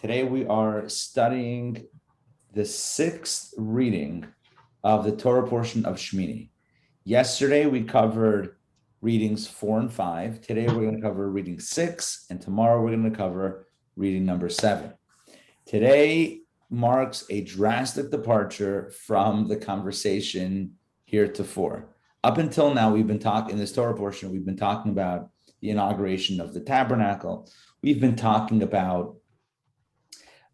Today we are studying the sixth reading of the Torah portion of Shemini. Yesterday we covered readings 4 and 5. Today we're going to cover reading 6, and tomorrow we're going to cover reading number 7. Today marks a drastic departure from the conversation heretofore. Up until now, we've been talking in this Torah portion, we've been talking about the inauguration of the tabernacle. We've been talking about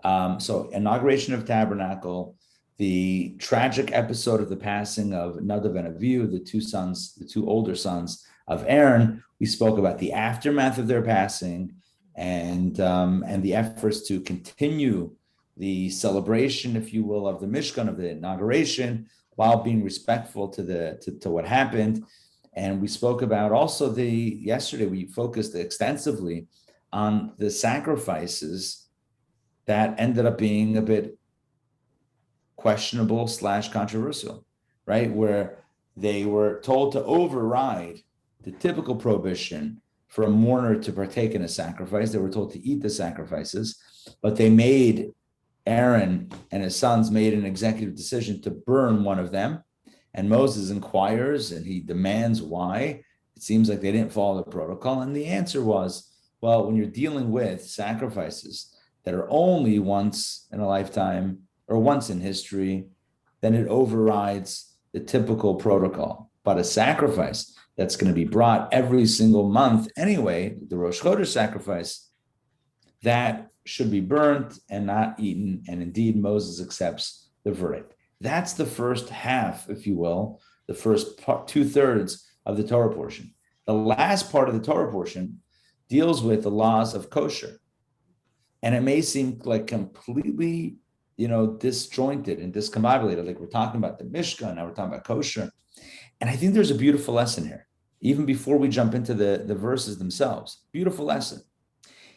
inauguration of tabernacle, the tragic episode of the passing of Nadav and Avihu, the two older sons of Aaron. We spoke about the aftermath of their passing and the efforts to continue the celebration, if you will, of the Mishkan, of the inauguration, while being respectful to what happened. And we spoke about also yesterday we focused extensively on the sacrifices that ended up being a bit questionable / controversial, right? Where they were told to override the typical prohibition for a mourner to partake in a sacrifice. They were told to eat the sacrifices, but Aaron and his sons made an executive decision to burn one of them. And Moses inquires and he demands why. It seems like they didn't follow the protocol. And the answer was, well, when you're dealing with sacrifices that are only once in a lifetime or once in history, then it overrides the typical protocol. But a sacrifice that's going to be brought every single month anyway, the Rosh Chodesh sacrifice, that should be burnt and not eaten. And indeed, Moses accepts the verdict. That's the first half, if you will, the first part, 2/3 of the Torah portion. The last part of the Torah portion deals with the laws of kosher. And it may seem like completely, disjointed and discombobulated. Like we're talking about the Mishkan, now we're talking about kosher. And I think there's a beautiful lesson here, even before we jump into the verses themselves. Beautiful lesson.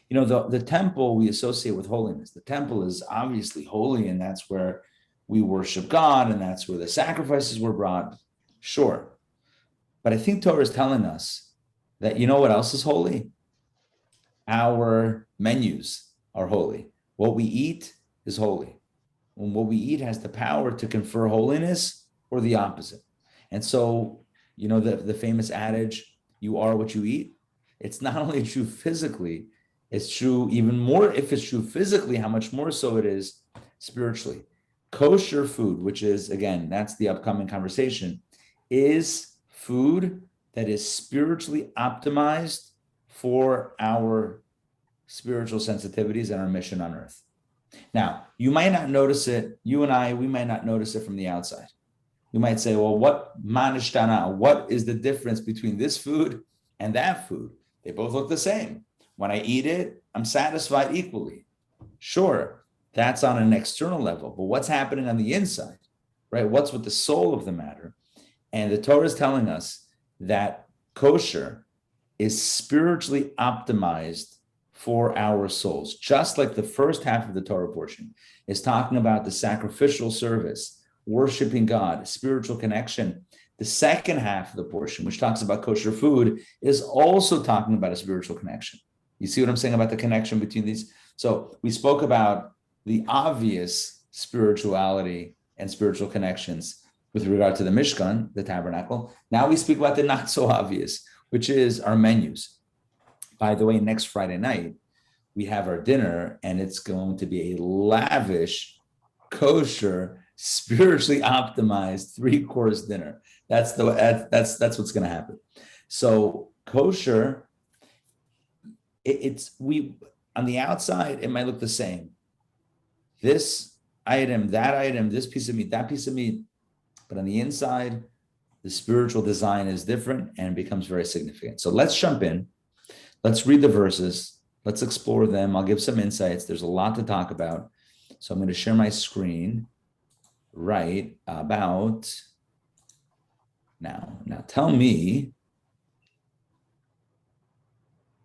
The temple we associate with holiness. The temple is obviously holy, and that's where we worship God, and that's where the sacrifices were brought. Sure. But I think Torah is telling us that, what else is holy? Our menus are holy. What we eat is holy. When what we eat has the power to confer holiness or the opposite. And so, the famous adage, you are what you eat. It's not only true physically, it's true even more. If it's true physically, how much more so it is spiritually. Kosher food, which is, again, that's the upcoming conversation, is food that is spiritually optimized for our spiritual sensitivities and our mission on earth. Now, you might not notice it. You and I, we might not notice it from the outside. You might say, well, what is the difference between this food and that food? They both look the same. When I eat it, I'm satisfied equally. Sure, that's on an external level, but what's happening on the inside, right? What's with the soul of the matter? And the Torah is telling us that kosher is spiritually optimized for our souls, just like the first half of the Torah portion is talking about the sacrificial service, worshiping God, spiritual connection. The second half of the portion, which talks about kosher food, is also talking about a spiritual connection. You see what I'm saying about the connection between these? So we spoke about the obvious spirituality and spiritual connections with regard to the Mishkan, the tabernacle. Now we speak about the not so obvious, which is our menus. By the way, next Friday night, we have our dinner, and it's going to be a lavish, kosher, spiritually optimized 3-course dinner. That's what's going to happen. So kosher, we on the outside, it might look the same. This item, that item, this piece of meat, that piece of meat. But on the inside, the spiritual design is different and becomes very significant. So let's jump in. Let's read the verses. Let's explore them. I'll give some insights. There's a lot to talk about. So I'm going to share my screen right about now. Now tell me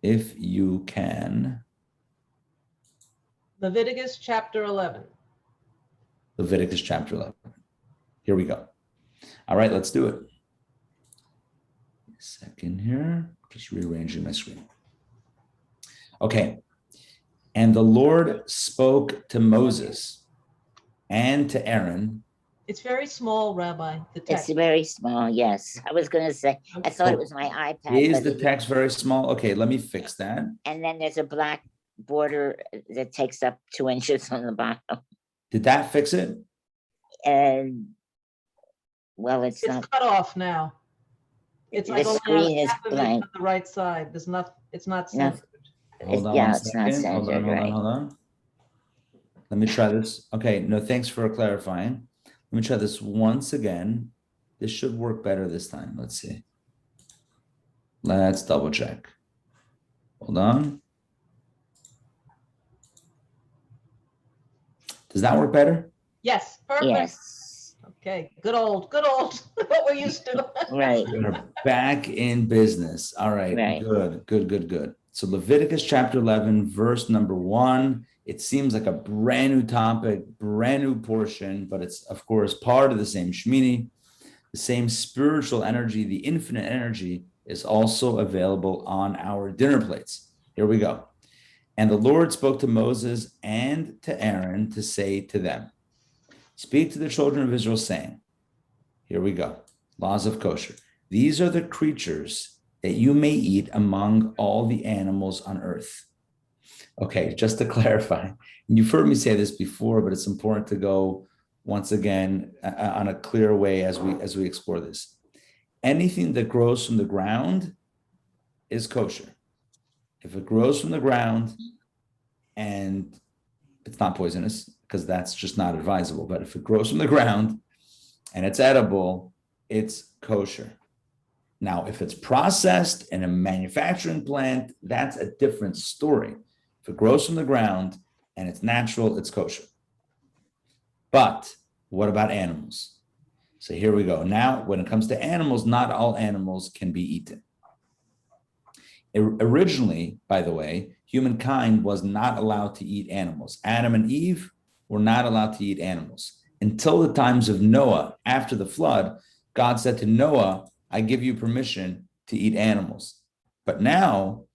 if you can. Leviticus Chapter 11. Leviticus Chapter 11. Here we go. All right, let's do it. A second here. Just rearranging my screen. Okay. And the Lord spoke to Moses and to Aaron. It's very small, Rabbi, the text. It's very small, yes. I was going to say, I thought it was my iPad. Is the text very small? Okay, let me fix that. And then there's a black border that takes up 2 inches on the bottom. Did that fix it? And, well, it's It's not, cut off now. It's like the only screen is half of it blank. on the right side. It's not No. centered. Hold on Yeah, one it's not second. Hold centered, on. right. Let me try this. Okay, no, thanks for clarifying. Let me try this once again. This should work better this time. Let's see. Let's double check. Hold on. Does that work better? Yes, perfect. Yes, Okay, good old, what we're used to. right. We're back in business. All right, Right. good. So Leviticus chapter 11, verse number 1. It seems like a brand new topic, brand new portion, but it's, of course, part of the same Shemini. The same spiritual energy, the infinite energy, is also available on our dinner plates. Here we go. And the Lord spoke to Moses and to Aaron to say to them, speak to the children of Israel, saying, here we go, laws of kosher. These are the creatures that you may eat among all the animals on earth. Okay, just to clarify, and you've heard me say this before, but it's important to go once again on a clear way as we explore this. Anything that grows from the ground is kosher. If it grows from the ground and it's not poisonous, because that's just not advisable, but if it grows from the ground and it's edible, it's kosher. Now, if it's processed in a manufacturing plant, that's a different story. If it grows from the ground and it's natural, it's kosher. But what about animals? So here we go. Now, when it comes to animals, not all animals can be eaten. Originally, by the way, humankind was not allowed to eat animals. Adam and Eve were not allowed to eat animals. Until the times of Noah, after the flood, God said to Noah, I give you permission to eat animals. But now,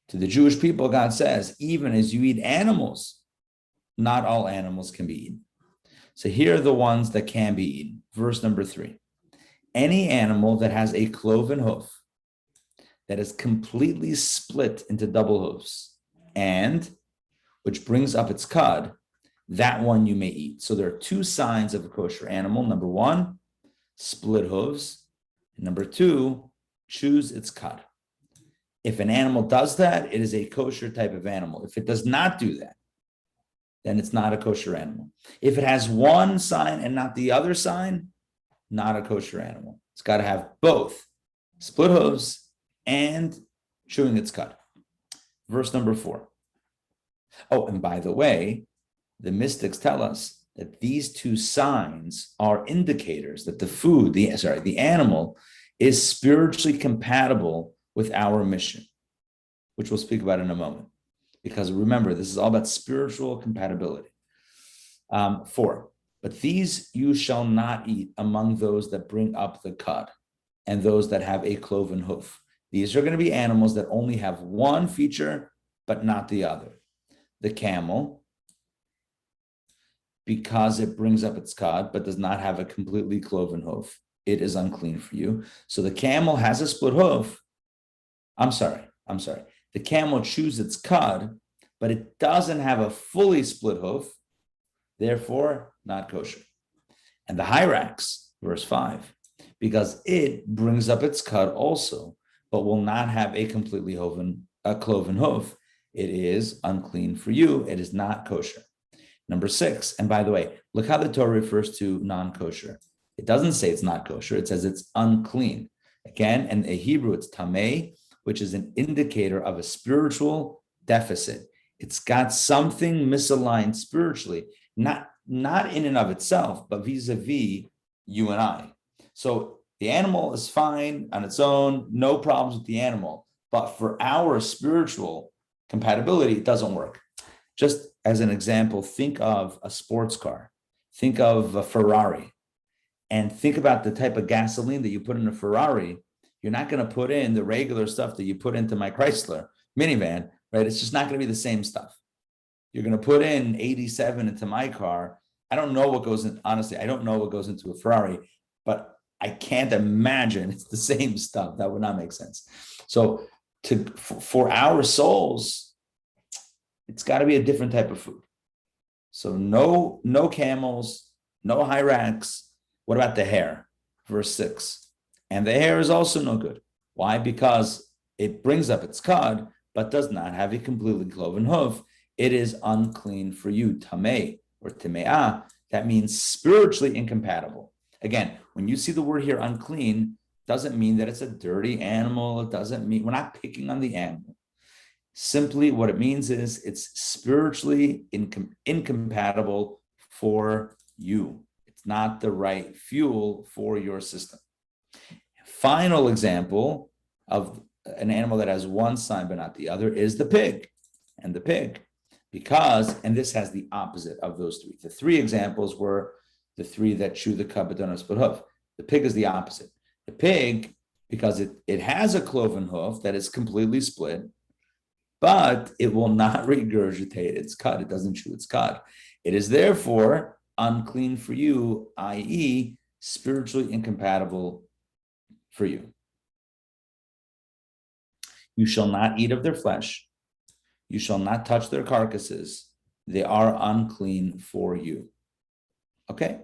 to the Jewish people, God says, even as you eat animals, not all animals can be eaten. So here are the ones that can be eaten. Verse number 3. Any animal that has a cloven hoof, that is completely split into double hoofs, and which brings up its cud, that one you may eat. So there are 2 signs of a kosher animal. Number 1, split hooves. And number 2, chews its cud. If an animal does that, it is a kosher type of animal. If it does not do that, then it's not a kosher animal. If it has one sign and not the other sign, not a kosher animal. It's got to have both split hooves and chewing its cud. Verse number 4. Oh, and by the way, the mystics tell us that these 2 signs are indicators that the food, the animal, is spiritually compatible with our mission, which we'll speak about in a moment. Because remember, this is all about spiritual compatibility. 4, but these you shall not eat among those that bring up the cud and those that have a cloven hoof. These are going to be animals that only have one feature, but not the other. The camel, because it brings up its cud, but does not have a completely cloven hoof, it is unclean for you. So the camel has a split hoof. I'm sorry. The camel chews its cud, but it doesn't have a fully split hoof, therefore not kosher. And the hyrax, verse 5, because it brings up its cud also, but will not have a completely cloven hoof, it is unclean for you. It is not kosher. Number 6, and by the way, look how the Torah refers to non-kosher. It doesn't say it's not kosher. It says it's unclean. Again, in the Hebrew, it's tameh, which is an indicator of a spiritual deficit. It's got something misaligned spiritually, not in and of itself, but vis-a-vis you and I. So the animal is fine on its own, no problems with the animal, but for our spiritual compatibility, it doesn't work. Just as an example, think of a sports car, think of a Ferrari, and think about the type of gasoline that you put in a Ferrari. You're not going to put in the regular stuff that you put into my Chrysler minivan, right? It's just not going to be the same stuff. you're going to put in 87 into my car. I don't know what goes in, honestly, I don't know what goes into a Ferrari, but I can't imagine it's the same stuff. That would not make sense. So for our souls, it's got to be a different type of food. So no camels, no hyrax. What about the hair? Verse 6. And the hair is also no good. Why? Because it brings up its cud, but does not have a completely cloven hoof. It is unclean for you, tameh or teme'ah. That means spiritually incompatible. Again, when you see the word here, unclean, doesn't mean that it's a dirty animal. It doesn't mean, we're not picking on the animal. Simply what it means is it's spiritually incompatible for you. It's not the right fuel for your system. Final example of an animal that has one sign but not the other is the pig. And the pig, because, and this has the opposite of those three. The three examples were the three that chew the cud but don't have split hoof. The pig is the opposite. The pig, because it has a cloven hoof that is completely split, but it will not regurgitate its cud. It doesn't chew its cud. It is therefore unclean for you, i.e., spiritually incompatible for you. You shall not eat of their flesh. You shall not touch their carcasses. They are unclean for you. Okay,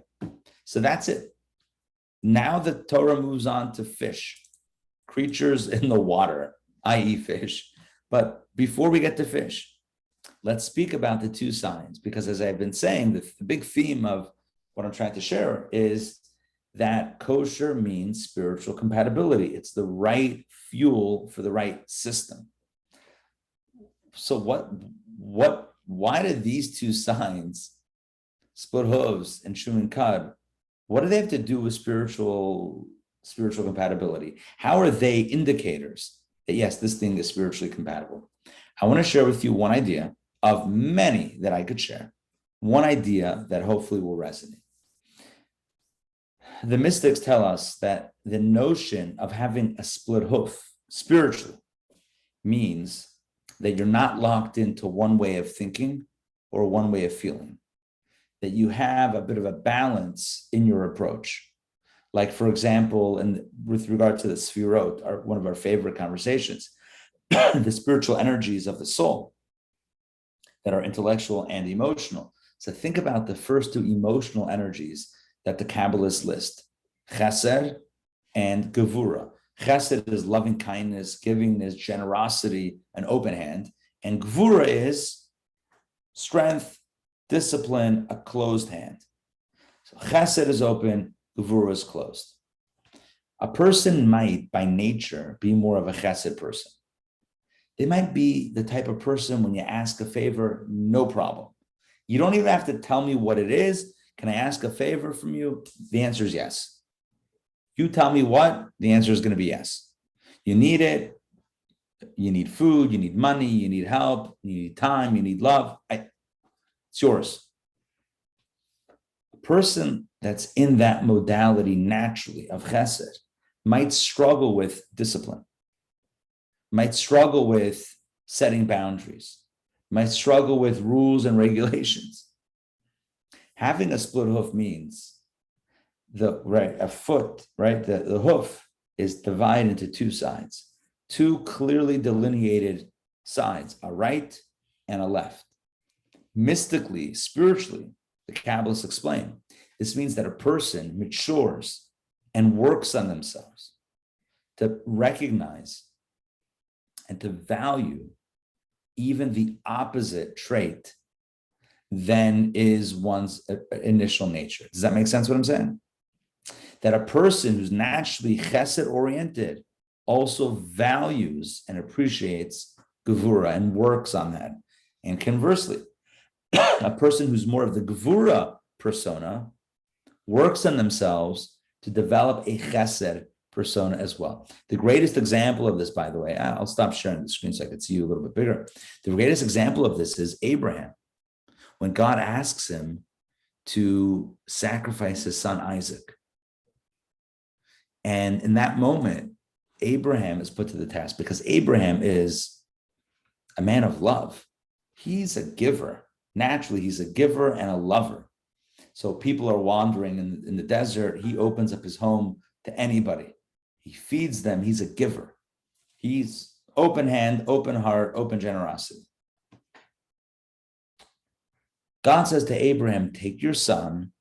so that's it. Now the Torah moves on to fish, creatures in the water, i.e. fish. But before we get to fish, let's speak about the two signs, because as I've been saying, the big theme of what I'm trying to share is that kosher means spiritual compatibility. It's the right fuel for the right system. So why do these two signs, split hooves and chewing cud, what do they have to do with spiritual compatibility? How are they indicators that yes, this thing is spiritually compatible? I want to share with you one idea of many that I could share, one idea that hopefully will resonate. The mystics tell us that the notion of having a split hoof spiritually means that you're not locked into one way of thinking or one way of feeling, that you have a bit of a balance in your approach. Like, for example, with regard to the Sfirot, one of our favorite conversations, the spiritual energies of the soul that are intellectual and emotional. So think about the first two emotional energies that the Kabbalists list, chesed and gevura. Chesed is loving kindness, givingness, generosity, an open hand. And gevura is strength, discipline, a closed hand. So chesed is open, gevura is closed. A person might, by nature, be more of a chesed person. They might be the type of person when you ask a favor, no problem. You don't even have to tell me what it is. Can I ask a favor from you? The answer is yes. You tell me what, the answer is going to be yes. You need it. You need food. You need money. You need help. You need time. You need love. It's yours. A person that's in that modality naturally of chesed might struggle with discipline, might struggle with setting boundaries, might struggle with rules and regulations. Having a split hoof means the hoof is divided into two sides, two clearly delineated sides, a right and a left. Mystically, spiritually, the Kabbalists explain, this means that a person matures and works on themselves to recognize and to value even the opposite trait than is one's initial nature. Does that make sense what I'm saying? That a person who's naturally chesed oriented also values and appreciates gevura and works on that. And conversely, a person who's more of the gevura persona works on themselves to develop a chesed persona as well. The greatest example of this, by the way, I'll stop sharing the screen so I can see you a little bit bigger. The greatest example of this is Abraham. When God asks him to sacrifice his son Isaac. And in that moment, Abraham is put to the task because Abraham is a man of love. He's a giver. naturally, he's a giver and a lover. So people are wandering in the desert. He opens up his home to anybody. He feeds them. He's a giver. He's open hand, open heart, open generosity. God says to Abraham, take your son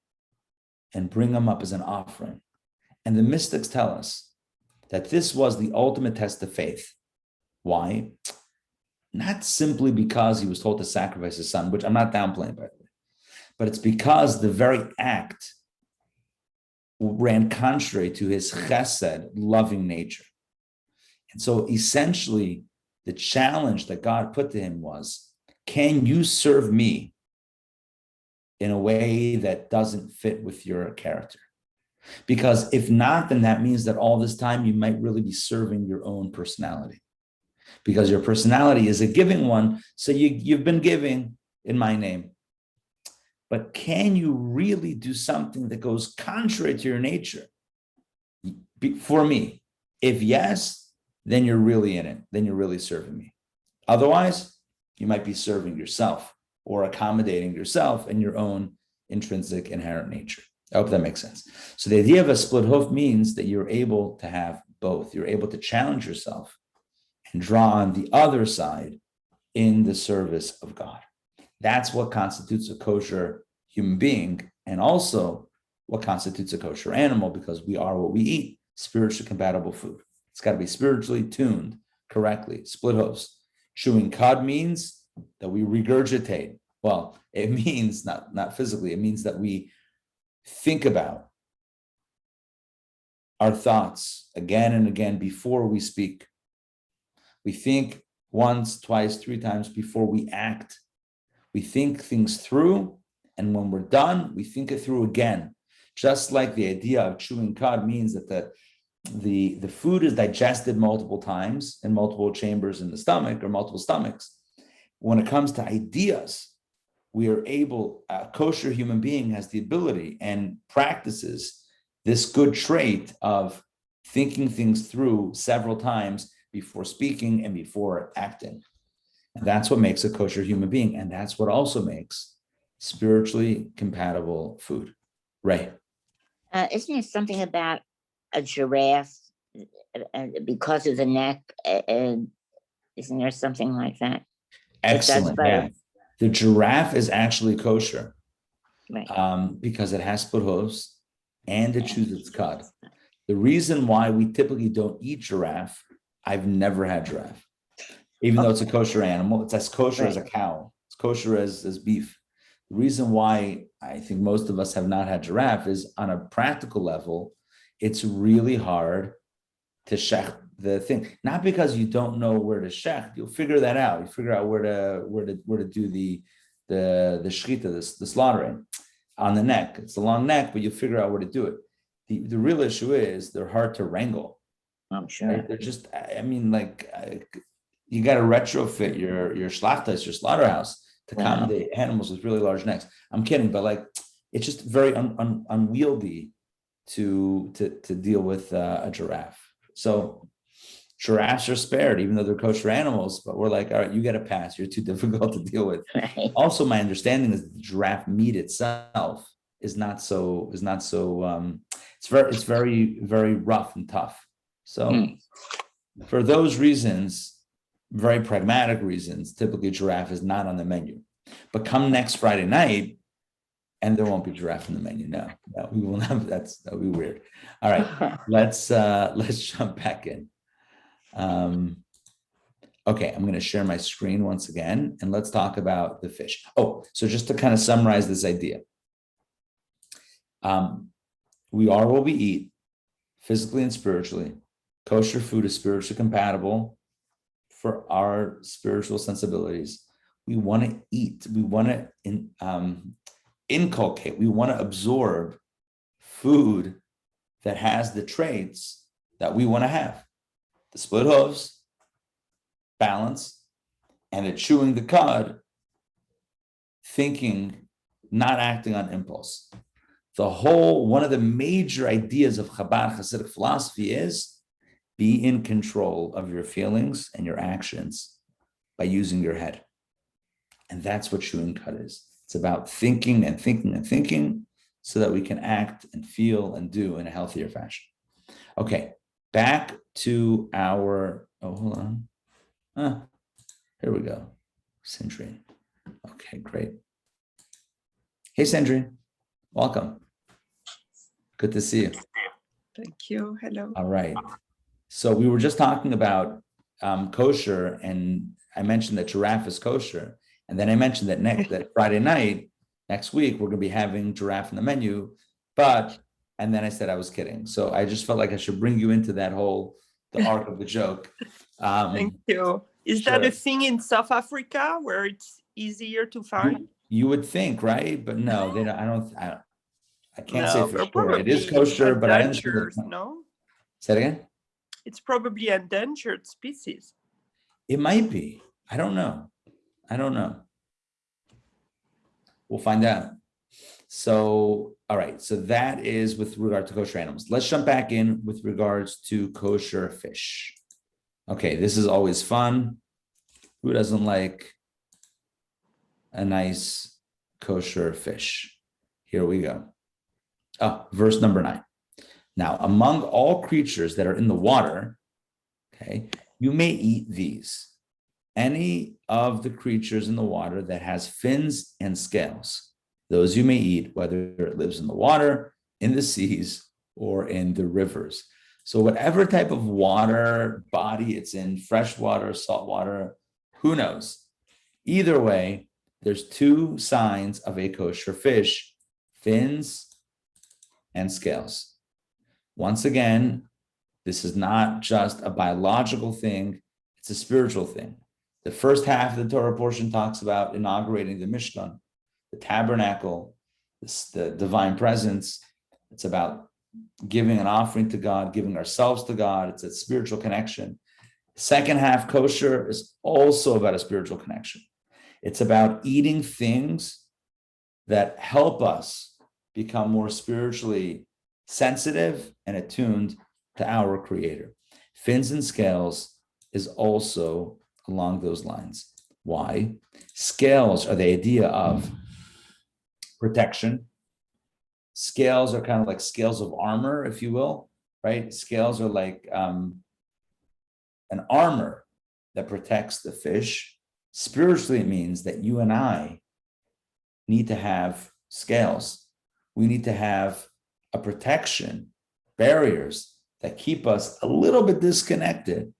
and bring him up as an offering. And the mystics tell us that this was the ultimate test of faith. Why? Not simply because he was told to sacrifice his son, which I'm not downplaying, by the way, but it's because the very act ran contrary to his chesed, loving nature. And so essentially, the challenge that God put to him was, can you serve me in a way that doesn't fit with your character? Because if not, then that means that all this time you might really be serving your own personality. Because your personality is a giving one, so you've been giving in my name. But can you really do something that goes contrary to your nature for me? If yes, then you're really in it. Then you're really serving me. Otherwise, you might be serving yourself or accommodating yourself and your own intrinsic inherent nature. I hope that makes sense. So the idea of a split hoof means that you're able to have both. You're able to challenge yourself and draw on the other side in the service of God. That's what constitutes a kosher human being, and also what constitutes a kosher animal, because we are what we eat, spiritually compatible food. It's got to be spiritually tuned correctly, split hoofs. Chewing cud means that we regurgitate. Well, it means not physically, it means that we think about our thoughts again and again before we speak. We think once, twice, 3 times before we act. We think things through, and when we're done, we think it through again. Just like the idea of chewing cud means that the food is digested multiple times in multiple chambers in the stomach or multiple stomachs. When it comes to ideas, we are able, a kosher human being has the ability and practices this good trait of thinking things through several times before speaking and before acting. And that's what makes a kosher human being. And that's what also makes spiritually compatible food. Right. Isn't there something about a giraffe because of the neck? Isn't there something like that? Excellent. Yeah. The giraffe is actually kosher, right? Because it has split hooves and it chews its cud. The reason why we typically don't eat giraffe, I've never had giraffe, even though it's a kosher animal. It's as kosher as a cow. It's kosher as beef. The reason why I think most of us have not had giraffe is on a practical level, it's really hard to shech the thing. Not because you don't know where to shech, you'll figure that out. You figure out where to do the shechita, the slaughtering on the neck. It's a long neck, but you'll figure out where to do it. The real issue is they're hard to wrangle. I'm sure. Right? They're just, you got to retrofit your schlachtas, your slaughterhouse, to accommodate animals with really large necks. I'm kidding, but it's just very unwieldy to deal with a giraffe. So giraffes are spared, even though they're kosher animals, but we're like, all right, you get a pass. You're too difficult to deal with. Right. Also, my understanding is the giraffe meat itself is not so it's very, very rough and tough. So for those reasons, very pragmatic reasons, typically giraffe is not on the menu. But come next Friday night, and there won't be giraffe on the menu. No, we will not. That'll be weird. All right, let's jump back in. Okay, I'm going to share my screen once again, and let's talk about the fish. Oh, so just to kind of summarize this idea. We are what we eat, physically and spiritually. Kosher food is spiritually compatible for our spiritual sensibilities. We want to eat. We want to inculcate. We want to absorb food that has the traits that we want to have. The split hooves, balance, and the chewing the cud, thinking, not acting on impulse. One of the major ideas of Chabad Hasidic philosophy is be in control of your feelings and your actions by using your head. And that's what chewing cut is. It's about thinking and thinking and thinking so that we can act and feel and do in a healthier fashion. Okay, back to our, hold on. Here we go. Sindri. Okay, great. Hey, Sindri. Welcome. Good to see you. Thank you. Hello. All right. So we were just talking about kosher, and I mentioned that giraffe is kosher. And then I mentioned that that Friday night, next week, we're going to be having giraffe in the menu. And then I said I was kidding. So I just felt like I should bring you into the arc of the joke. Thank you. Is sure. that a thing in South Africa where it's easier to find? You would think, right? But no, they don't. I can't say for sure. It is probably kosher, but I endangered, understand. no? Say it again? It's probably endangered species. It might be. I don't know. We'll find out. So, all right. So that is with regard to kosher animals. Let's jump back in with regards to kosher fish. Okay, this is always fun. Who doesn't like a nice kosher fish? Here we go. Verse number 9. Now, among all creatures that are in the water, okay, you may eat these. Any of the creatures in the water that has fins and scales, those you may eat, whether it lives in the water, in the seas, or in the rivers. So whatever type of water body it's in, fresh water, salt water, who knows? Either way, there's two signs of a kosher fish: fins and scales. Once again, this is not just a biological thing, it's a spiritual thing. The first half of the Torah portion talks about inaugurating the Mishkan, the tabernacle, the divine presence. It's about giving an offering to God, giving ourselves to God. It's a spiritual connection. Second half, kosher, is also about a spiritual connection. It's about eating things that help us become more spiritually sensitive and attuned to our Creator. Fins and scales is also along those lines. Why? Scales are the idea of protection. Scales are kind of like scales of armor, if you will, right? Scales are like an armor that protects the fish. Spiritually, it means that you and I need to have scales. We need to have a protection, barriers that keep us a little bit disconnected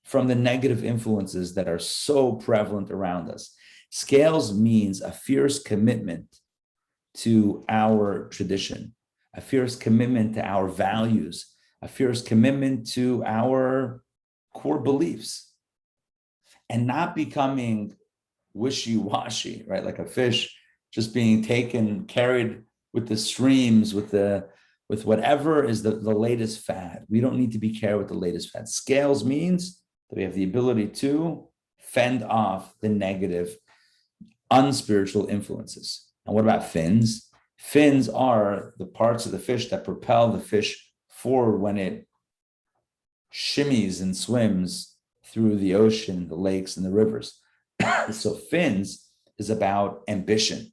from the negative influences that are so prevalent around us. Scales means a fierce commitment to our tradition, a fierce commitment to our values, a fierce commitment to our core beliefs, and not becoming wishy-washy, right? Like a fish just being carried with the streams, with whatever is the latest fad. We don't need to be carried with the latest fad. Scales means that we have the ability to fend off the negative, unspiritual influences. And what about fins? Fins are the parts of the fish that propel the fish forward when it shimmies and swims through the ocean, the lakes, and the rivers. So fins is about ambition.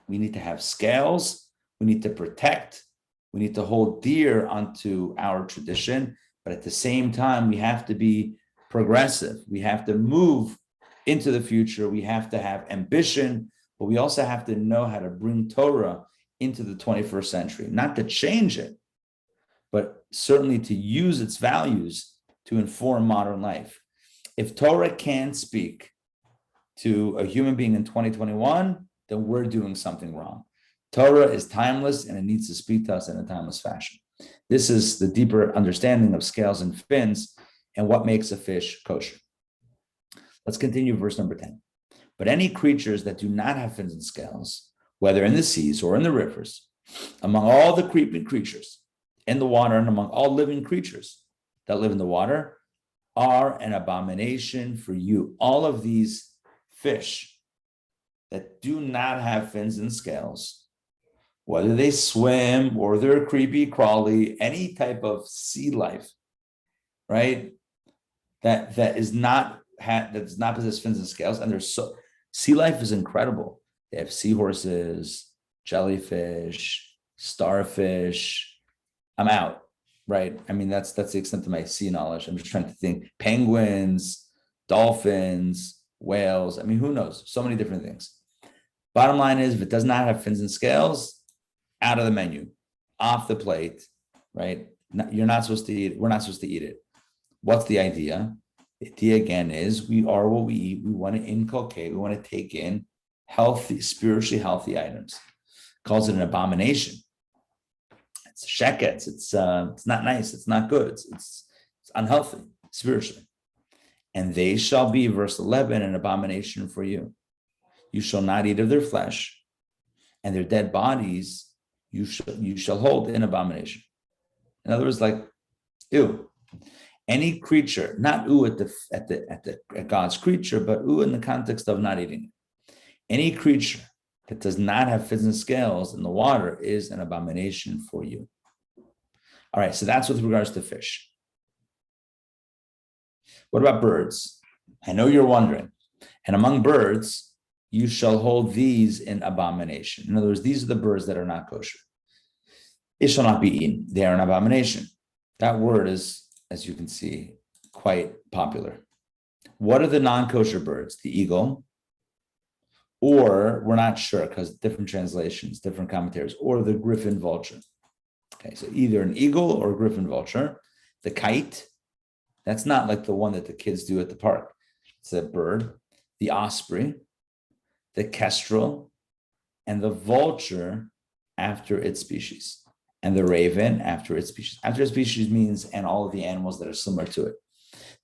We need to have scales. We need to protect. We need to hold dear onto our tradition. But at the same time, we have to be progressive. We have to move into the future. We have to have ambition, but we also have to know how to bring Torah into the 21st century, not to change it, but certainly to use its values to inform modern life. If Torah can't speak to a human being in 2021, then we're doing something wrong. Torah is timeless and it needs to speak to us in a timeless fashion. This is the deeper understanding of scales and fins and what makes a fish kosher. Let's continue verse number 10. But any creatures that do not have fins and scales, whether in the seas or in the rivers, among all the creeping creatures in the water and among all living creatures that live in the water, are an abomination for you. All of these fish that do not have fins and scales, whether they swim or they're creepy, crawly, any type of sea life, right? That does not possess fins and scales, and Sea life is incredible. They have seahorses, jellyfish, starfish. I'm out, right? I mean, that's the extent of my sea knowledge. I'm just trying to think. Penguins, dolphins, whales. I mean, who knows? So many different things. Bottom line is, if it does not have fins and scales, out of the menu, off the plate, right? You're not supposed to eat it. We're not supposed to eat it. What's the idea? The idea again is we are what we eat. We want to inculcate. We want to take in healthy, spiritually healthy items. Calls it an abomination. It's sheketz. It's not nice. It's not good. It's unhealthy spiritually. And they shall be, verse 11, an abomination for you. You shall not eat of their flesh, and their dead bodies you shall hold in abomination. In other words, like, ew. Any creature, not ooh at God's creature, but ooh in the context of not eating it. Any creature that does not have fins and scales in the water is an abomination for you. All right, so that's with regards to fish. What about birds? I know you're wondering. And among birds, you shall hold these in abomination. In other words, these are the birds that are not kosher. It shall not be eaten. They are an abomination. That word is, as you can see, quite popular. What are the non-kosher birds? The eagle, or we're not sure because different translations, different commentaries, or the griffin vulture. Okay, so either an eagle or a griffin vulture. The kite, that's not like the one that the kids do at the park. It's a bird. The osprey, the kestrel, and the vulture after its species, and the raven after its species. After its species means, and all of the animals that are similar to it.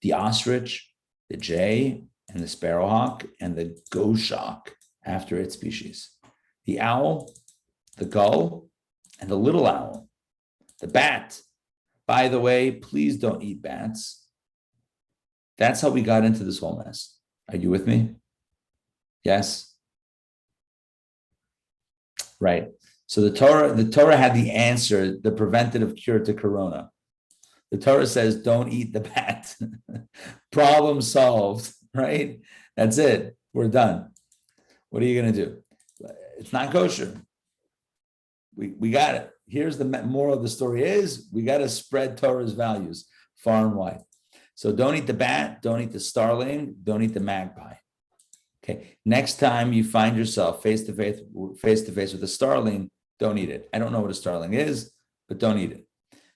The ostrich, the jay, and the sparrowhawk, and the goshawk after its species. The owl, the gull, and the little owl. The bat. By the way, please don't eat bats. That's how we got into this whole mess. Are you with me? Yes? Right. So the Torah had the answer, the preventative cure to corona. The Torah says, don't eat the bat. Problem solved, right? That's it. We're done. What are you going to do? It's not kosher. We got it. Here's the moral of the story is we got to spread Torah's values far and wide. So don't eat the bat, don't eat the starling, don't eat the magpie. Okay. Next time you find yourself face to face with a starling, don't eat it. I don't know what a starling is, but don't eat it.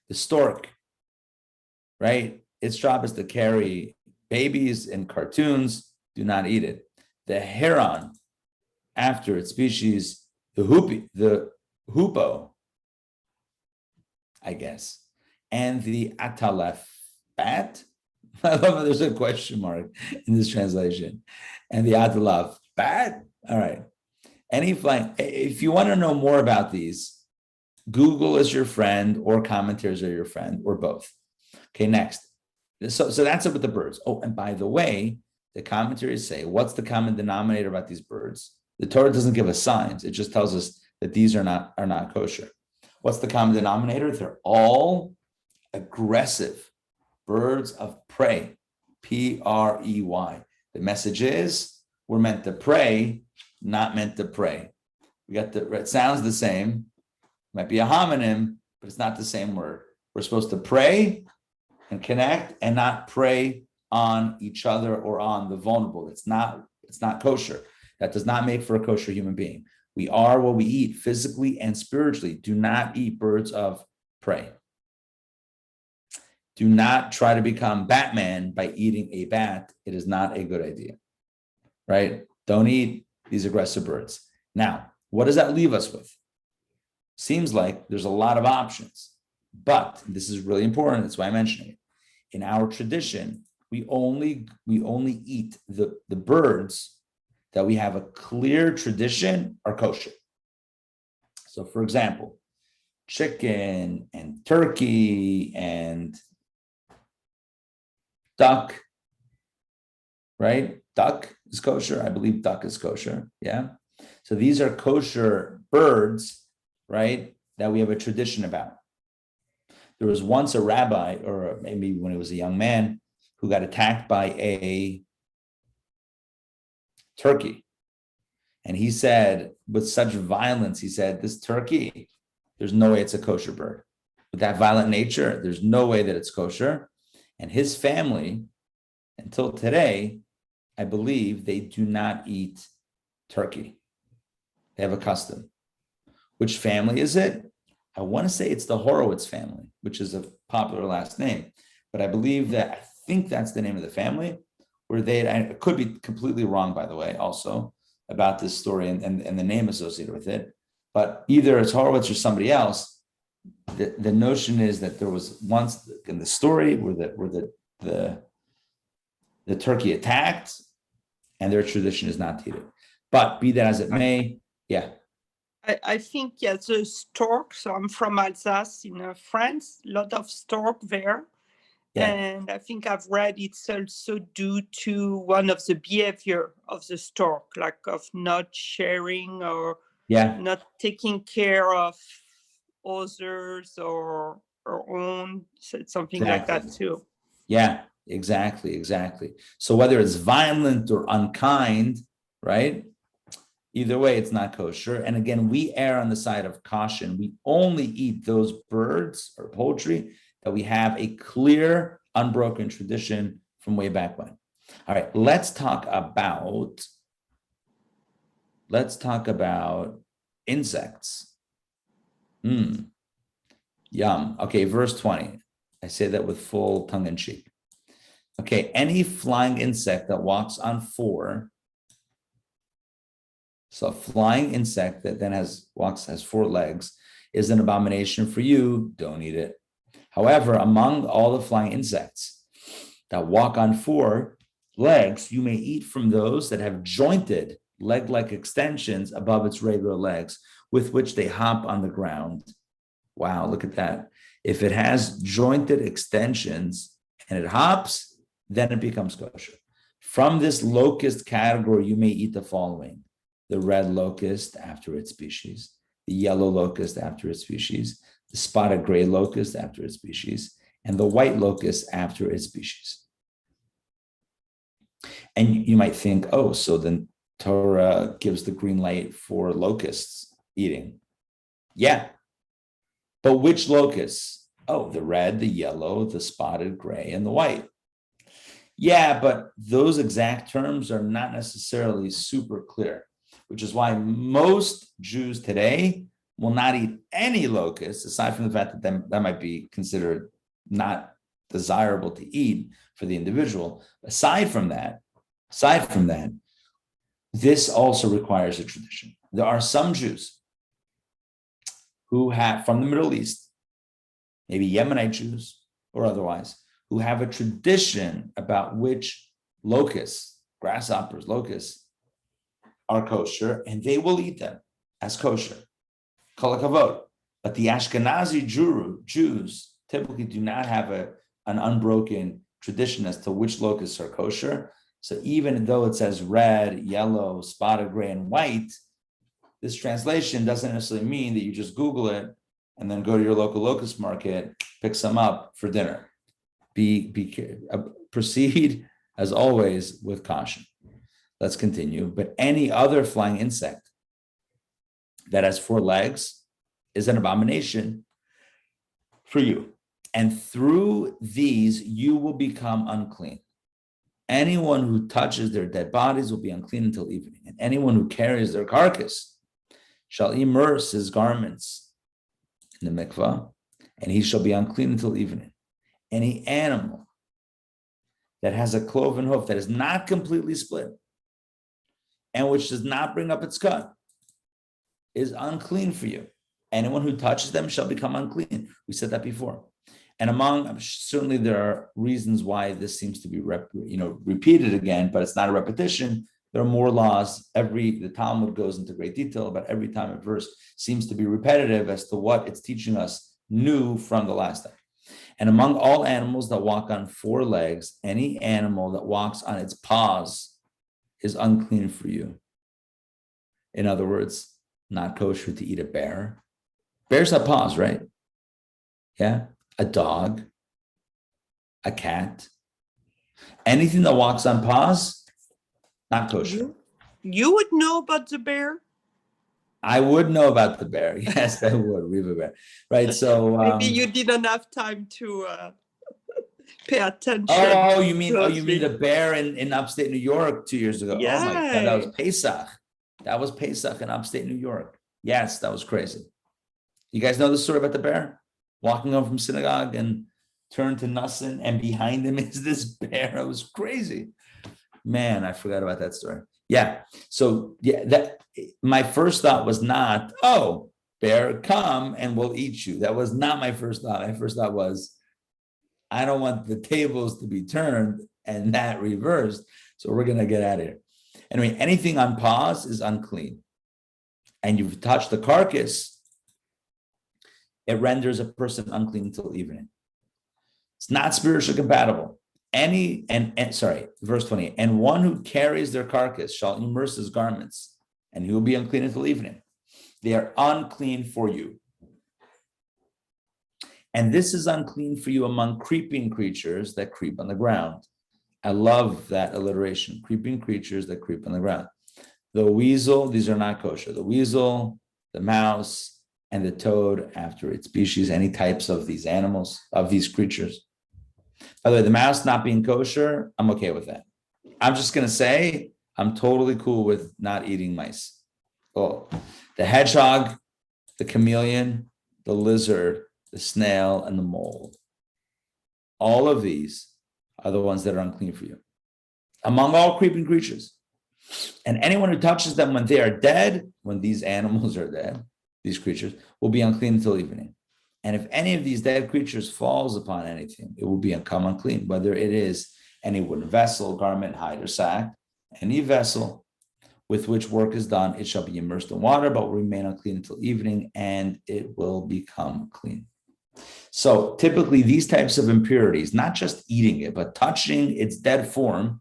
The stork, right? Its job is to carry babies in cartoons. Do not eat it. The heron, after its species, the hoopoe, I guess, and the atalef bat. I love that there's a question mark in this translation. And the atalef bat. All right. Any flying. If you want to know more about these, Google is your friend, or commentaries are your friend, or both. Okay, next. So that's it with the birds. Oh, and by the way, the commentaries say, what's the common denominator about these birds? The Torah doesn't give us signs. It just tells us that these are not kosher. What's the common denominator? They're all aggressive birds of prey, P-R-E-Y. The message is we're meant to pray, not meant to pray. It sounds the same. Might be a homonym, but it's not the same word. We're supposed to pray and connect and not prey on each other or on the vulnerable. It's not kosher. That does not make for a kosher human being. We are what we eat physically and spiritually. Do not eat birds of prey. Do not try to become Batman by eating a bat. It is not a good idea, right? Don't eat these aggressive birds. Now, what does that leave us with? Seems like there's a lot of options, but this is really important. That's why I'm mentioning it. In our tradition, we only eat the birds that we have a clear tradition are kosher. So, for example, chicken and turkey and duck, right? Duck is kosher. I believe duck is kosher. Yeah. So these are kosher birds, right? That we have a tradition about. There was once a rabbi, or maybe when he was a young man, who got attacked by a turkey. And he said, with such violence, he said, this turkey, there's no way it's a kosher bird. With that violent nature, there's no way that it's kosher. And his family, until today, I believe they do not eat turkey. They have a custom. Which family is it? I want to say it's the Horowitz family, which is a popular last name. But I think that's the name of the family, where I could be completely wrong, by the way, also about this story and the name associated with it. But either it's Horowitz or somebody else. The notion is that there was once in the story where the turkey attacked, and their tradition is not to eat it. But be that as it may, yeah. I think, yes, the stork. So I'm from Alsace in France, a lot of stork there. Yeah. And I think I've read it's also due to one of the behavior of the stork, like of not sharing or not taking care of others or own, something like that too. Yeah, exactly. So whether it's violent or unkind, right? Either way, it's not kosher. And again, we err on the side of caution. We only eat those birds or poultry that we have a clear, unbroken tradition from way back when. All right, let's talk about insects. Yum. Okay, verse 20. I say that with full tongue in cheek. Okay, any flying insect that walks on four. So a flying insect that then has 4 legs is an abomination for you. Don't eat it. However, among all the flying insects that walk on 4 legs, you may eat from those that have jointed leg-like extensions above its regular legs with which they hop on the ground. Wow, look at that. If it has jointed extensions and it hops, then it becomes kosher. From this locust category, you may eat the following: the red locust after its species, the yellow locust after its species, the spotted gray locust after its species, and the white locust after its species. And you might think, oh, so then Torah gives the green light for locusts eating. Yeah. But which locusts? Oh, the red, the yellow, the spotted gray, and the white. Yeah, but those exact terms are not necessarily super clear, which is why most Jews today will not eat any locusts, aside from the fact that that might be considered not desirable to eat for the individual. Aside from that, this also requires a tradition. There are some Jews who have, from the Middle East, maybe Yemenite Jews or otherwise, who have a tradition about which locusts, grasshoppers, locusts, are kosher, and they will eat them as kosher. Kol hakavod. But the Ashkenazi Jews typically do not have an unbroken tradition as to which locusts are kosher. So even though it says red, yellow, spotted gray, and white, this translation doesn't necessarily mean that you just Google it and then go to your local locust market, pick some up for dinner. Proceed as always with caution. Let's continue. But any other flying insect that has 4 legs is an abomination for you. And through these, you will become unclean. Anyone who touches their dead bodies will be unclean until evening. And anyone who carries their carcass shall immerse his garments in the mikvah, and he shall be unclean until evening. Any animal that has a cloven hoof that is not completely split and which does not bring up its cut is unclean for you. Anyone who touches them shall become unclean. We said that before. And certainly there are reasons why this seems to be repeated again, but it's not a repetition. There are more laws. The Talmud goes into great detail about every time a verse seems to be repetitive as to what it's teaching us new from the last time. And among all animals that walk on 4 legs, any animal that walks on its paws is unclean for you. In other words, not kosher to eat a bear. Bears have paws, right? Yeah. A dog, a cat. Anything that walks on paws, not kosher. You would know about the bear? I would know about the bear. Yes, I would, Reba bear. Right. So Maybe you didn't have time to pay attention. Oh, you mean closely. the bear in upstate New York 2 years ago? Oh my God, that was Yeah. Pesach. That was Pesach in upstate New York. Yes, that was crazy. You guys know the story about the bear walking home from synagogue and turned to Nussin, and behind him is this bear. It was crazy. Man, I forgot about that story. Yeah. So yeah, that my first thought was not, oh, bear, come and we'll eat you. That was not my first thought. My first thought was, I don't want the tables to be turned and that reversed. So we're going to get out of here. Anyway, anything on pause is unclean. And you've touched the carcass, it renders a person unclean until evening. It's not spiritually compatible. Verse 20, and one who carries their carcass shall immerse his garments, and he will be unclean until evening. They are unclean for you. And this is unclean for you among creeping creatures that creep on the ground. I love that alliteration, creeping creatures that creep on the ground. The weasel, these are not kosher. The weasel, the mouse, and the toad after its species, any types of these animals, of these creatures. By the way, the mouse not being kosher, I'm okay with that. I'm just going to say I'm totally cool with not eating mice. Oh, the hedgehog, the chameleon, the lizard, the snail, and the mole. All of these are the ones that are unclean for you. Among all creeping creatures. And anyone who touches them when they are dead, when these animals are dead, these creatures, will be unclean until evening. And if any of these dead creatures falls upon anything, it will become unclean, whether it is any wooden vessel, garment, hide, or sack, any vessel with which work is done, it shall be immersed in water, but will remain unclean until evening, and it will become clean. So typically these types of impurities, not just eating it, but touching its dead form,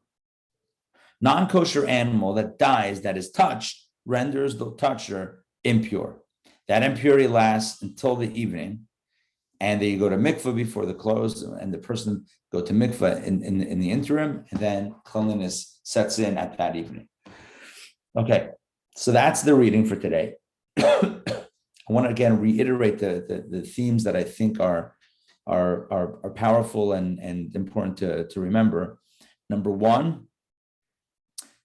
non-kosher animal that dies, that is touched, renders the toucher impure. That impurity lasts until the evening, and they go to mikveh before the close, and the person go to mikveh in the interim, and then cleanliness sets in at that evening. Okay, so that's the reading for today. I want to again reiterate the themes that I think are powerful and important to remember. Number one,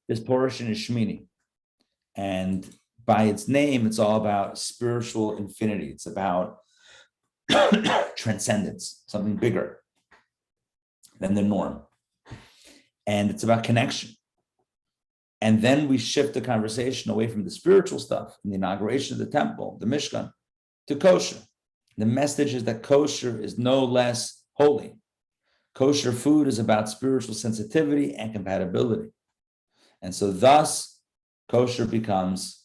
this portion is Shemini, and by its name, it's all about spiritual infinity. It's about transcendence, something bigger than the norm, and it's about connection. And then we shift the conversation away from the spiritual stuff and the inauguration of the temple, the Mishkan, to kosher. The message is that kosher is no less holy. Kosher food is about spiritual sensitivity and compatibility. And so thus, kosher becomes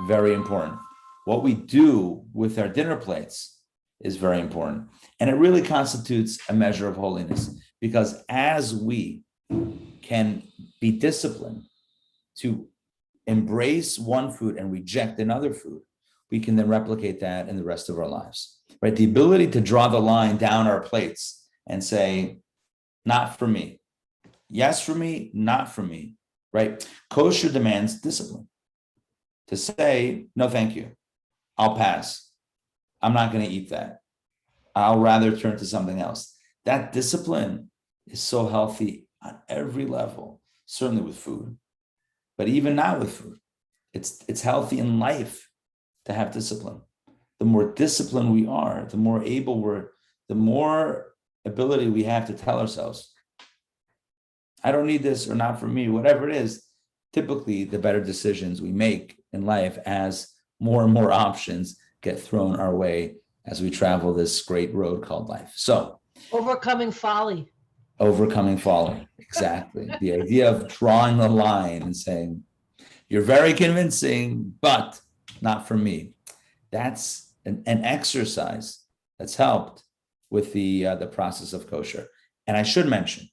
very important. What we do with our dinner plates is very important. And it really constitutes a measure of holiness, because as we can be disciplined to embrace one food and reject another food, we can then replicate that in the rest of our lives, right? The ability to draw the line down our plates and say, not for me. Yes for me, not for me, right? Kosher demands discipline to say, no, thank you. I'll pass. I'm not going to eat that. I'll rather turn to something else. That discipline is so healthy on every level, certainly with food, but even not with food. It's healthy in life to have discipline. The more disciplined we are, the more able the more ability we have to tell ourselves, I don't need this, or not for me, whatever it is. Typically, the better decisions we make in life as more and more options get thrown our way as we travel this great road called life. So, Overcoming folly. Overcoming folly, exactly. The idea of drawing the line and saying, you're very convincing, but not for me. That's an exercise that's helped with the process of kosher. And I should mention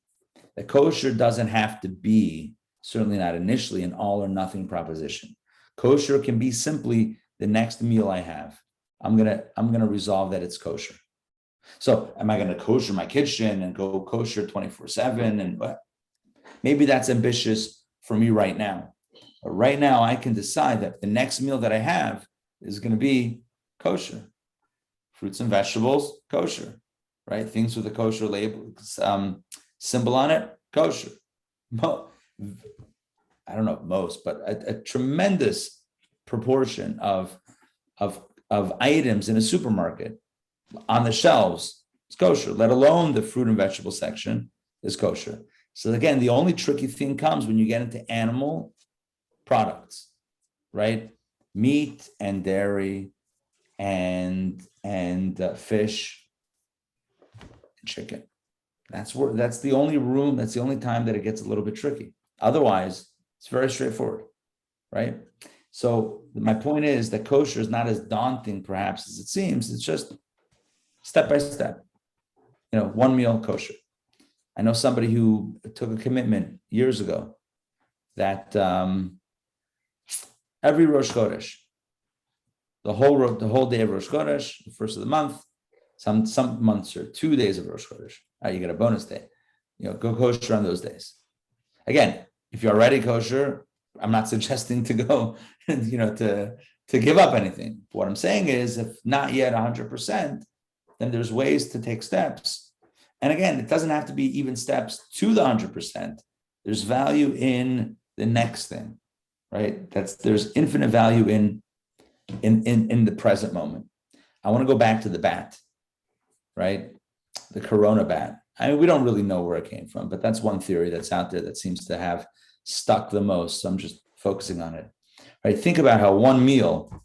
that kosher doesn't have to be, certainly not initially, an all or nothing proposition. Kosher can be simply the next meal I have. I'm gonna resolve that it's kosher. So am I going to kosher my kitchen and go kosher 24/7? And maybe that's ambitious for me right now. But right now, I can decide that the next meal that I have is going to be kosher. Fruits and vegetables, kosher, right? Things with a kosher label, symbol on it, kosher. I don't know most, but a tremendous proportion of items in a supermarket on the shelves is kosher, let alone the fruit and vegetable section is kosher. So again, the only tricky thing comes when you get into animal products, right? Meat and dairy and fish and chicken. That's the only room, that's the only time that it gets a little bit tricky. Otherwise, it's very straightforward, right? So my point is that kosher is not as daunting perhaps as it seems. It's just step by step, one meal kosher. I know somebody who took a commitment years ago that every Rosh Chodesh, the whole day of Rosh Chodesh, the first of the month, some months are 2 days of Rosh Chodesh. You get a bonus day. Go kosher on those days. Again, if you're already kosher, I'm not suggesting to go, to give up anything. What I'm saying is, if not yet 100%, then there's ways to take steps. And again, it doesn't have to be even steps to the 100%. There's value in the next thing, right? There's infinite value in the present moment. I want to go back to the bat, right? The Corona bat. I mean, we don't really know where it came from, but that's one theory that's out there that seems to have stuck the most. So I'm just focusing on it. Right? Think about how one meal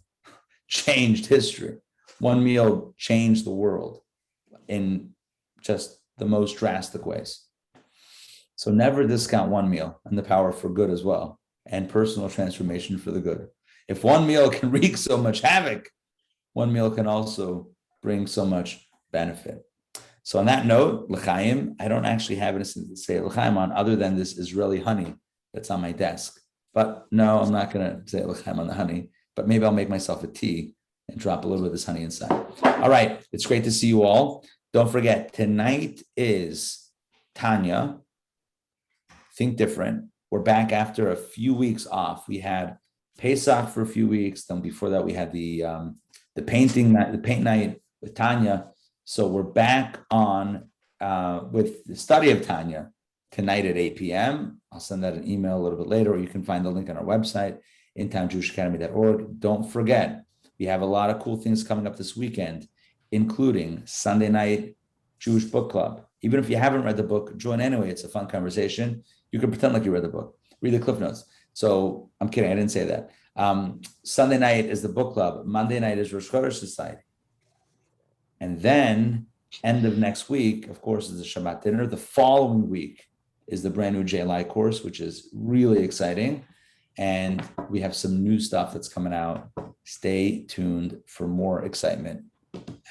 changed history. One meal changed the world in just the most drastic ways. So never discount one meal and the power for good as well, and personal transformation for the good. If one meal can wreak so much havoc, one meal can also bring so much benefit. So on that note, l'chaim, I don't actually have anything to say l'chaim on other than this Israeli honey that's on my desk. But no, I'm not going to say l'chaim on the honey, but maybe I'll make myself a tea and drop a little bit of this honey inside. All right, it's great to see you all. Don't forget, tonight is Tanya. Think different. We're back after a few weeks off. We had Pesach for a few weeks. Then before that, we had the paint night with Tanya. So we're back on with the study of Tanya tonight at 8 p.m. I'll send that an email a little bit later, or you can find the link on our website, intownjewishacademy.org. Don't forget, we have a lot of cool things coming up this weekend, including Sunday night Jewish book club. Even if you haven't read the book, join anyway. It's a fun conversation. You can pretend like you read the book. Read the Cliff Notes. So I'm kidding. I didn't say that. Sunday night is the book club. Monday night is Rosh Chodesh Society. And then end of next week, of course, is the Shabbat dinner. The following week is the brand new JLI course, which is really exciting. And we have some new stuff that's coming out. Stay tuned for more excitement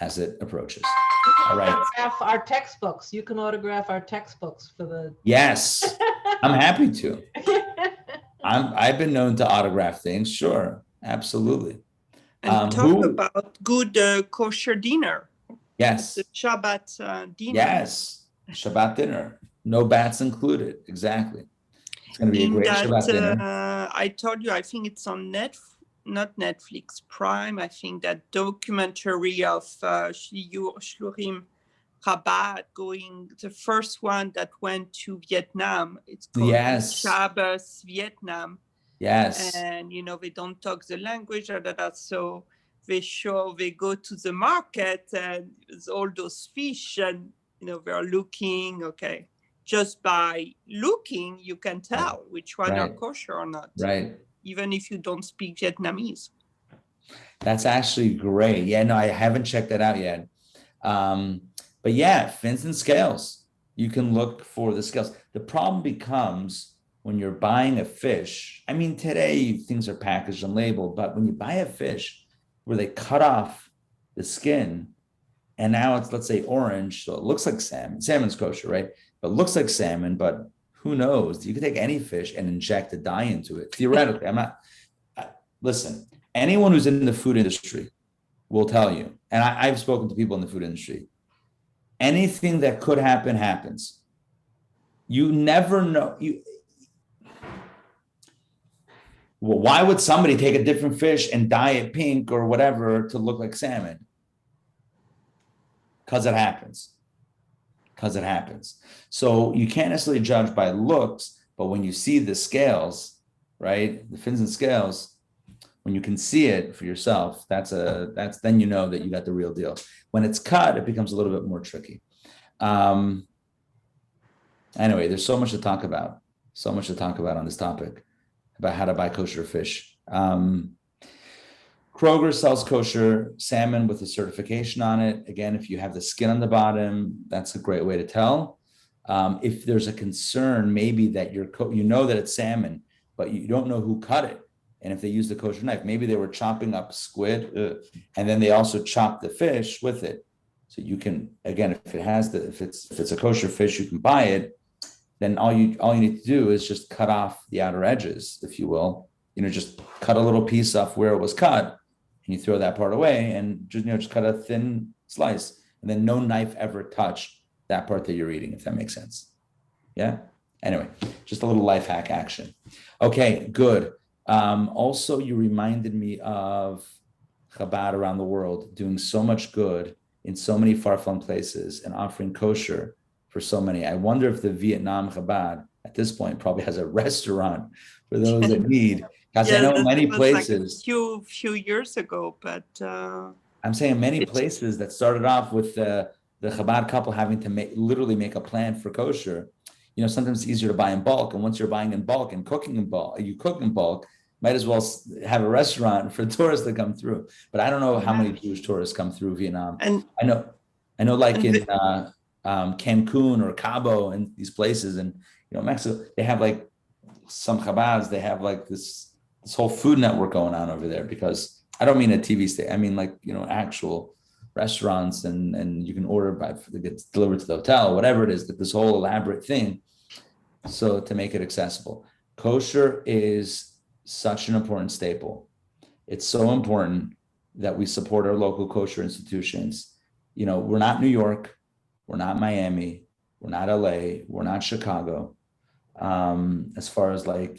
as it approaches. All right. Autograph our textbooks. You can autograph our textbooks for the. Yes, I'm happy to. I've been known to autograph things. Sure, absolutely. And talk about good kosher dinner. Yes. The Shabbat dinner. Yes, Shabbat dinner. No bats included. Exactly. It's going to be a great Shabbat dinner. I told you, I think it's on not Netflix, Prime. I think that documentary of Shluchim Chabad going, the first one that went to Vietnam. It's called Shabbos Vietnam. Yes. And, they don't talk the language, so they go to the market and there's all those fish and, they're looking, okay. Just by looking, you can tell which one are kosher or not. Right. Even if you don't speak Vietnamese. That's actually great. Yeah, no, I haven't checked that out yet. But yeah, fins and scales. You can look for the scales. The problem becomes when you're buying a fish. I mean, today things are packaged and labeled, but when you buy a fish where they cut off the skin and now it's, let's say, orange, so it looks like salmon. Salmon's kosher, right? But it looks like salmon, but who knows? You could take any fish and inject a dye into it. Theoretically, listen, anyone who's in the food industry will tell you, and I've spoken to people in the food industry, anything that could happen happens. You never know. Well, why would somebody take a different fish and dye it pink or whatever to look like salmon? Because it happens. So you can't necessarily judge by looks, but when you see the scales, right, the fins and scales, when you can see it for yourself, that's then you know that you got the real deal. When it's cut, it becomes a little bit more tricky. Anyway, there's so much to talk about on this topic about how to buy kosher fish. Kroger sells kosher salmon with a certification on it. Again, if you have the skin on the bottom, that's a great way to tell. If there's a concern, maybe that you know that it's salmon, but you don't know who cut it. And if they used a kosher knife, maybe they were chopping up squid, and then they also chopped the fish with it. So you can, again, if it's a kosher fish, you can buy it. Then all you need to do is just cut off the outer edges, if you will. Just cut a little piece off where it was cut, and you throw that part away, and just cut a thin slice, and then no knife ever touched that part that you're eating, if that makes sense. Yeah. Anyway, just a little life hack action. Okay, good. Also, you reminded me of Chabad around the world doing so much good in so many far-flung places and offering kosher for so many. I wonder if the Vietnam Chabad at this point probably has a restaurant for those that need. Because I know many places. Like a few years ago, but I'm saying many places that started off with the Chabad couple having to literally make a plan for kosher. Sometimes it's easier to buy in bulk, and once you're buying in bulk and cooking in bulk, you cook in bulk. Might as well have a restaurant for tourists that come through. But I don't know how many Jewish tourists come through Vietnam. And I know, like in Cancun or Cabo and these places, and Mexico, they have like some Chabads. They have like this whole food network going on over there. Because I don't mean a TV station. I mean like actual restaurants, and you can order it gets delivered to the hotel, whatever it is. That this whole elaborate thing, so to make it accessible. Kosher is such an important staple. It's so important that we support our local kosher institutions. We're not New York, we're not Miami, we're not LA, we're not Chicago. As far as with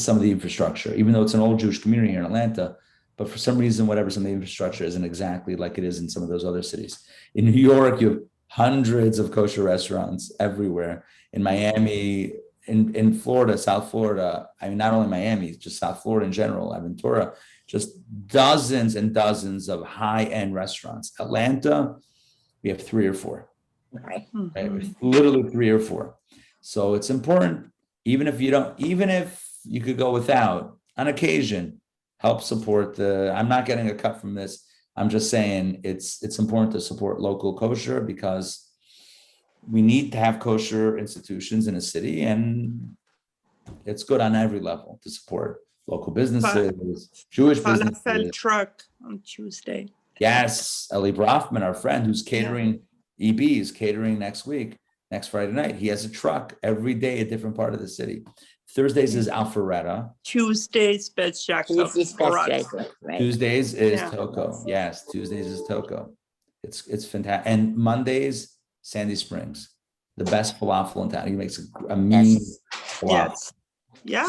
some of the infrastructure, even though it's an old Jewish community here in Atlanta, but for some reason, some of the infrastructure isn't exactly like it is in some of those other cities. In New York, you have hundreds of kosher restaurants everywhere. In Miami, in Florida, South Florida, I mean, not only Miami, just South Florida in general, Aventura, just dozens and dozens of high-end restaurants. Atlanta, we have 3 or 4. Right. Literally 3 or 4. So it's important, even if you could go without, on occasion, help support I'm not getting a cut from this. I'm just saying it's important to support local kosher, because we need to have kosher institutions in a city, and it's good on every level to support local businesses, Jewish businesses. Falafel truck on Tuesday. Yes, Eli Brafman, our friend who's catering, EB is catering next Friday night. He has a truck every day, a different part of the city. Thursdays is Alpharetta. Tuesdays, Beth Jacob. Right? Tuesdays is Toko. Yes, Tuesdays is Toko. It's fantastic. And Mondays, Sandy Springs, the best falafel in town. He makes a mean falafel. Yes. Yeah,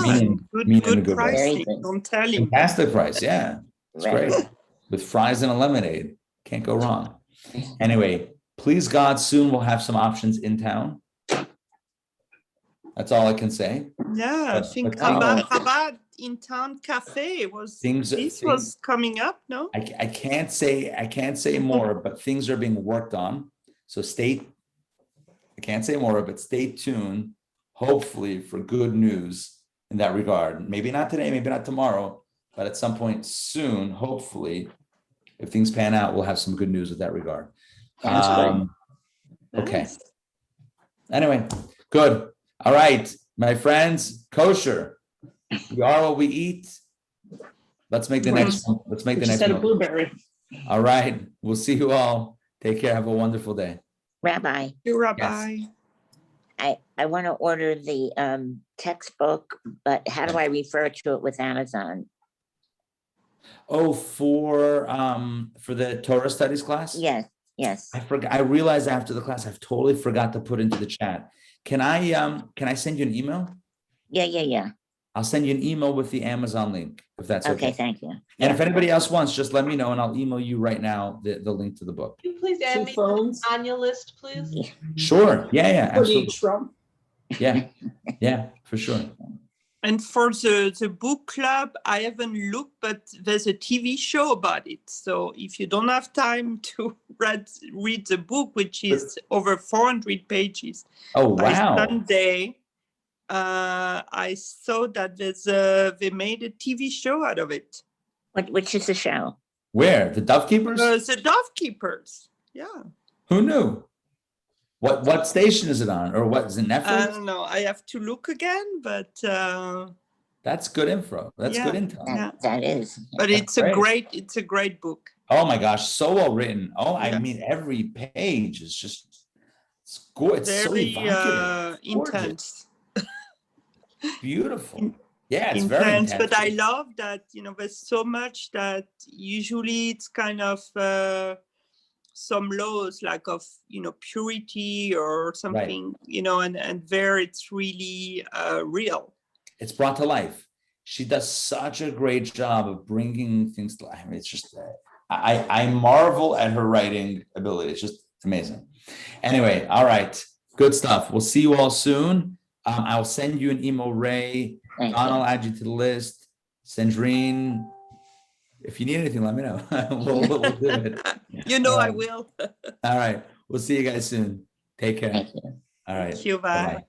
good pricing. Don't tell him. Fantastic price, yeah. It's great. With fries and a lemonade. Can't go wrong. Anyway, please God, soon we'll have some options in town. That's all I can say. Yeah, I think Chabad Intown Cafe was coming up, no? I can't say more, but things are being worked on. So I can't say more, but stay tuned, hopefully, for good news in that regard. Maybe not today, maybe not tomorrow, but at some point soon, hopefully, if things pan out, we'll have some good news with that regard. Okay. Anyway, good. All right, my friends, kosher. We are what we eat. Let's make the next one. Let's make the next one. Blueberry. All right. We'll see you all. Take care. Have a wonderful day. Rabbi. You, Rabbi. Yes. I want to order the textbook, but how do I refer to it with Amazon? Oh, for the Torah studies class? Yes. I forgot. I realized after the class, I've totally forgot to put into the chat. Can I send you an email? Yeah. I'll send you an email with the Amazon link, if that's Okay, okay. thank you. And if anybody else wants, just let me know and I'll email you right now the link to the book. Can you please add me on your list, please? Sure. Yeah, Put absolutely. each from. Yeah, for sure. And for the book club, I haven't looked, but there's a TV show about it. So if you don't have time to read the book, which is over 400 pages, Oh, by wow. Sunday, I saw that they made a TV show out of it. Which is the show? Where? The Dove Keepers? The Dove Keepers. Yeah. Who knew? What station is it on? Or what is it, I Netflix? don't know. I have to look again, but That's good info. That's good intel. Yeah. That is. but That's it's a great book. Oh my gosh, so well written. Oh, I Yes. mean, every page is just it's so Very evocative. It's gorgeous. intense. Beautiful. Yeah, it's very intense. But I love that, there's so much that usually it's kind of some laws like of, purity or something, and there it's really real. It's brought to life. She does such a great job of bringing things to life. I mean, it's just, I marvel at her writing ability. It's just amazing. Anyway, all right. Good stuff. We'll see you all soon. I'll send you an email, Ray. Thank Don, you. I'll add you to the list. Sandrine, if you need anything, let me know. we'll do it. I will. All right. We'll see you guys soon. Take care. Thank you. All right. Thank you. Bye. Bye-bye.